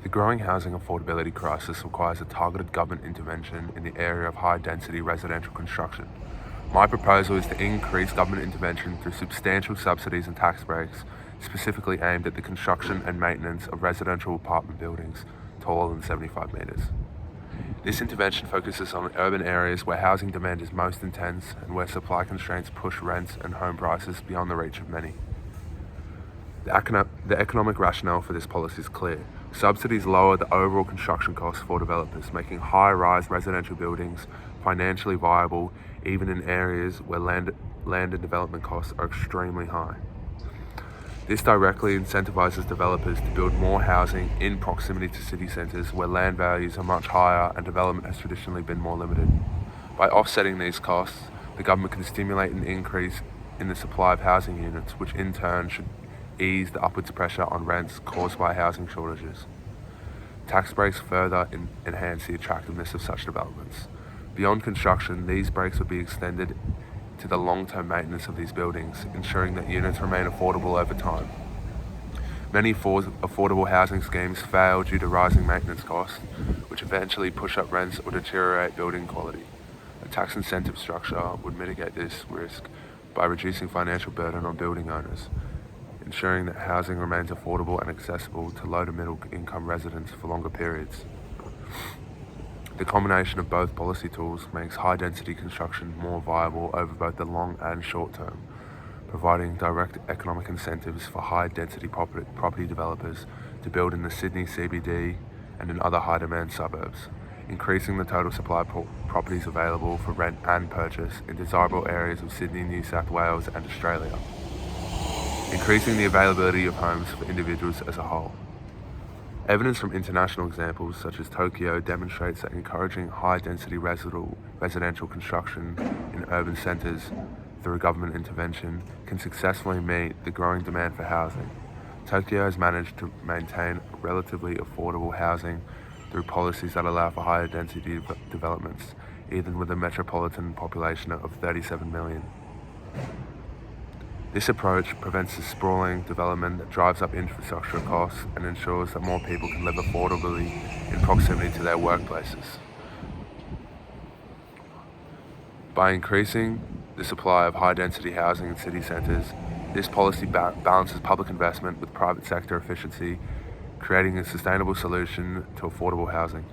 The growing housing affordability crisis requires a targeted government intervention in the area of high-density residential construction. My proposal is to increase government intervention through substantial subsidies and tax breaks, specifically aimed at the construction and maintenance of residential apartment buildings taller than 75 metres. This intervention focuses on urban areas where housing demand is most intense and where supply constraints push rents and home prices beyond the reach of many. The economic rationale for this policy is clear. Subsidies lower the overall construction costs for developers, making high-rise residential buildings financially viable even in areas where land and development costs are extremely high. This directly incentivizes developers to build more housing in proximity to city centres where land values are much higher and development has traditionally been more limited. By offsetting these costs, the government can stimulate an increase in the supply of housing units, which in turn should ease the upwards pressure on rents caused by housing shortages. Tax breaks further enhance the attractiveness of such developments. Beyond construction, these breaks would be extended to the long-term maintenance of these buildings, ensuring that units remain affordable over time. Many affordable housing schemes fail due to rising maintenance costs, which eventually push up rents or deteriorate building quality. A tax incentive structure would mitigate this risk by reducing financial burden on building owners, ensuring that housing remains affordable and accessible to low to middle income residents for longer periods. The combination of both policy tools makes high-density construction more viable over both the long and short term, providing direct economic incentives for high-density property developers to build in the Sydney CBD and in other high-demand suburbs, increasing the total supply of properties available for rent and purchase in desirable areas of Sydney, New South Wales and Australia, increasing the availability of homes for individuals as a whole. Evidence from international examples such as Tokyo demonstrates that encouraging high-density residential construction in urban centres through government intervention can successfully meet the growing demand for housing. Tokyo has managed to maintain relatively affordable housing through policies that allow for higher density developments, even with a metropolitan population of 37 million. This approach prevents the sprawling development that drives up infrastructure costs and ensures that more people can live affordably in proximity to their workplaces. By increasing the supply of high-density housing in city centres, this policy balances public investment with private sector efficiency, creating a sustainable solution to affordable housing.